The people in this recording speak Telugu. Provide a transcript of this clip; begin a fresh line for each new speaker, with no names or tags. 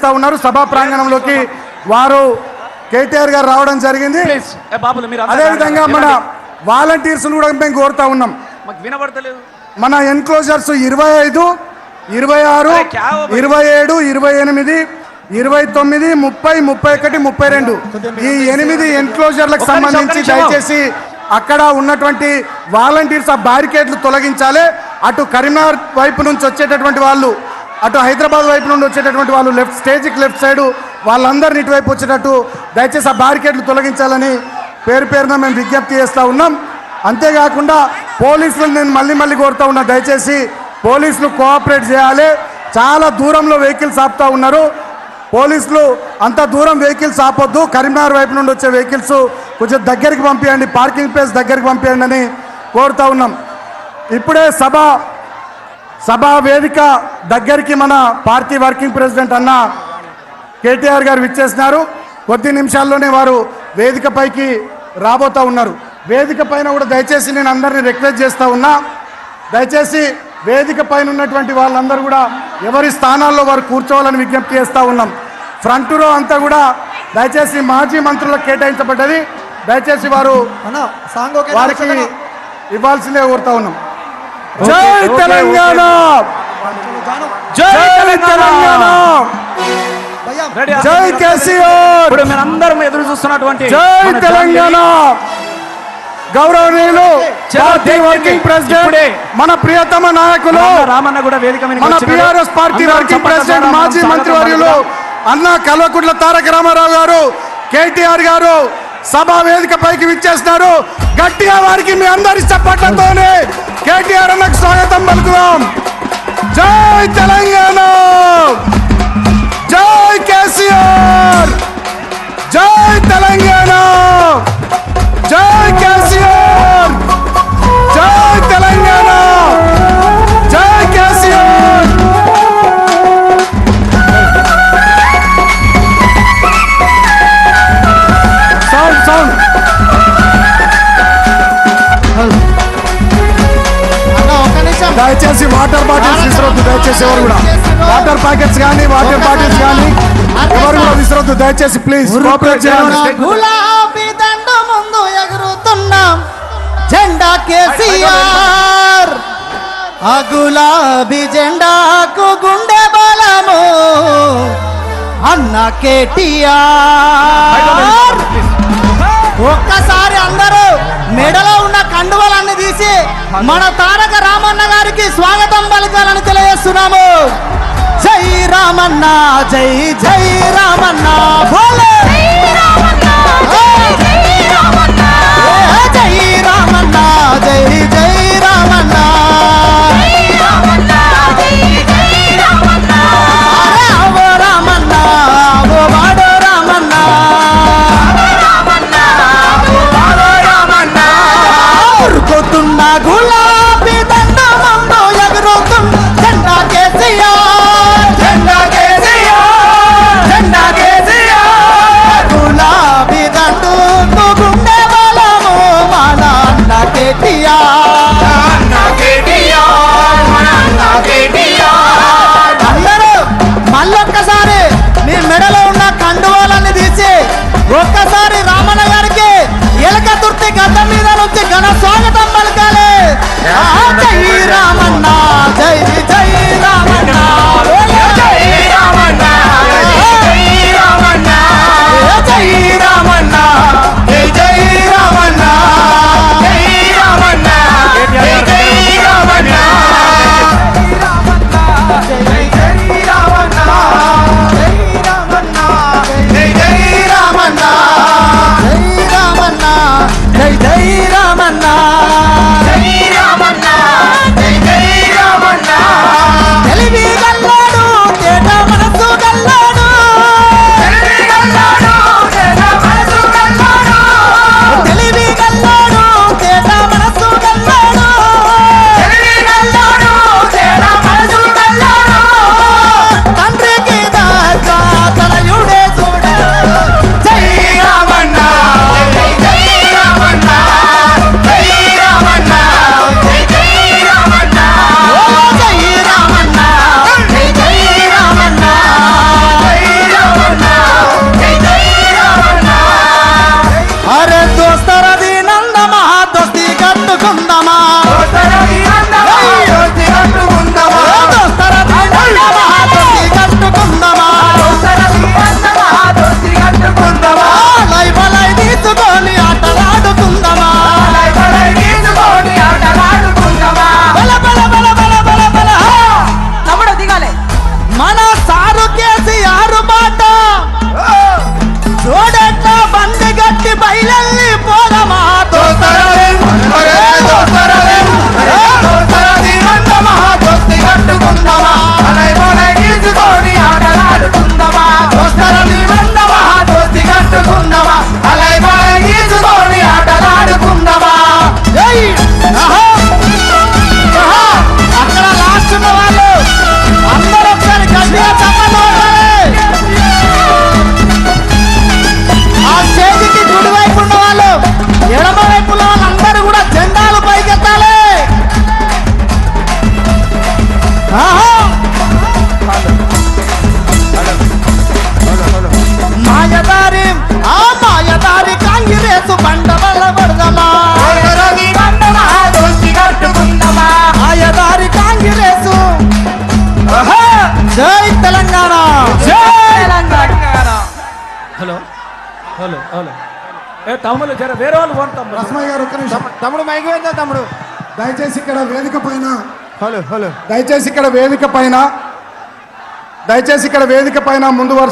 చేస్తూ ఉన్నారు. సభా ప్రాంగణంలోకి వారు కేటీఆర్ గారు రావడం జరిగింది. అదేవిధంగా మన వాలంటీర్స్ కూడా మేము కోరుతా ఉన్నాం. మన ఎన్క్లోజర్స్ 25, 26, 27, 28, 29, 30, 31, 32 ఈ 8 ఎన్క్లోజర్లకు సంబంధించి దయచేసి అక్కడ ఉన్నటువంటి వాలంటీర్స్ ఆ బ్యారికేడ్లు తొలగించాలి. అటు కరీంనగర్ వైపు నుంచి వచ్చేటటువంటి వాళ్ళు, అటు హైదరాబాద్ వైపు నుండి వచ్చేటటువంటి వాళ్ళు స్టేజ్కి లెఫ్ట్ సైడ్ వాళ్ళందరినీ ఇటువైపు వచ్చేటట్టు దయచేసి ఆ బ్యారికేడ్లు తొలగించాలని పేరున మేము విజ్ఞప్తి చేస్తూ ఉన్నాం. అంతేకాకుండా పోలీసులు నేను మళ్ళీ కోరుతూ ఉన్నా, దయచేసి పోలీసులు కోఆపరేట్ చేయాలి. చాలా దూరంలో వెహికల్స్ ఆపుతూ ఉన్నారు. పోలీసులు అంత దూరం వెహికల్స్ ఆపొద్దు. కరీంనగర్ వైపు నుండి వచ్చే వెహికల్స్ కొంచెం దగ్గరికి పంపించండి, పార్కింగ్ ప్లేస్ దగ్గరికి పంపించండి అని కోరుతూ ఉన్నాం. ఇప్పుడే సభా వేదిక దగ్గరికి మన పార్టీ వర్కింగ్ ప్రెసిడెంట్ అన్న కేటీఆర్ గారు విచ్చేసినారు. కొద్ది నిమిషాల్లోనే వారు వేదిక పైకి రాబోతూ ఉన్నారు. వేదిక పైన కూడా దయచేసి నేను అందరినీ రిక్వెస్ట్ చేస్తూ ఉన్నా, దయచేసి వేదిక పైన ఉన్నటువంటి వాళ్ళందరూ కూడా ఎవరి స్థానాల్లో వారు కూర్చోవాలని విజ్ఞప్తి చేస్తూ ఉన్నాం. ఫ్రంట్ రో అంతా కూడా దయచేసి మాజీ మంత్రులకు కేటాయించబడ్డది. దయచేసి వారు వారికి ఇవ్వాల్సిందే కోరుతా ఉన్నాం. జై తెలంగాణ, జై తెలంగాణ, జై కేసీఆర్.
ఇప్పుడు మీరందరం ఎదురు చూస్తున్నటువంటి
జై తెలంగాణ. గౌరవనీయులు పార్టీ వర్కింగ్ ప్రెసిడెంట్, మన ప్రియతమ నాయకులు,
రామన్న కూడా వేదిక మీద
మన బీఆర్ఎస్ పార్టీ వర్కింగ్ ప్రెసిడెంట్, మాజీ మంత్రివర్యులు అన్న కల్వకుంట్ల తారక రామారావు గారు, కేటీఆర్ గారు సభా వేదిక పైకి విచ్చేస్తున్నారు. గట్టిగా వారికి మీ అందరి చప్పట్లతోనే కేటీఆర్ అన్నకు స్వాగతం పలుకుదాం. జై తెలంగాణ, జై కేసీఆర్, జై తెలంగాణ, జై కేసీఆర్, జై తెలంగాణ, జై కేసీఆర్. సౌండ్ దయచేసి వాటర్ బాటిల్స్ విసరొద్దు. దయచేసి ఎవరు కూడా వాటర్ ప్యాకెట్స్ కానీ వాటర్ బాటిల్స్ కానీ ఎవరు కూడా విసరొద్దు. దయచేసి ప్లీజ్ కోఆపరేట్ చేయాలి.
గులాబీ దండ ముందు ఎగురుతున్నాం జెండా కేసీఆర్, ఆ గులాబీ జెండాకు గుండె బలము అన్న కేటీఆర్. ఒక్కసారి అందరూ మెడలో ఉన్న కండువలన్నీ తీసి మన తారక రామన్న గారికి స్వాగతం పలకాలని తెలియజేస్తున్నాము. జై రామన్న, జై జై రామన్న, భోలే జై రామన్న, జై రామన్న, జై జై రామన్న, అరే అవో రామన్న, అవో వాడో రామన్న, ఉరుకుతున్న గులాబీ దండ ముందు ఎగురుతున్న జెండా కేసీఆర్, జెండా కేసీఆర్, జెండా కేసీఆర్, గులాబీ దండుకు గుండె బలము మన అన్న కేటీఆర్, అన్న కేటీఆర్, మన అన్న కేటీఆర్. అందరూ మళ్ళొక్కసారి మీ మెడలో ఉన్న కండువాలన్నీ తీసి ఒక్కసారి రామన్న గారికి ఎలక తుర్తి గడ్డ మీద నుంచి ఘన స్వాగతం పలకాలి. జై రామన్న, జై జై రామన్న, జై రామన్న, జై రామన్న, జై రామన్న, జై జై రామన్న, జై రామన్న, జై జై రామన్న, జై జై రామన్న, జై రామన్న, జై జై రామన్న, జై రామన్న, జై జై రామన్న, జై రామన్న, జై జై రామన్న, ఆహా! మాయదారి ఆ మాయదారి కాంగ్రెసు బండవల్ల పడదమా మాయదారి కాంగ్రెసు జై తెలంగాణ
హలో హలో హలో ఏ తమ్ముళ్ళు జర వేరే వాళ్ళు ఫోన్ తమ్ముడు
రస్మయ్య గారు ఒక్క నిమిషం.
తమ్ముడు మైక్ వేద్దా తమ్ముడు
దయచేసి ఇక్కడ వేదిక పైన
హలో హలో
దయచేసి ఇక్కడ వేదిక పైన ముందు వరుస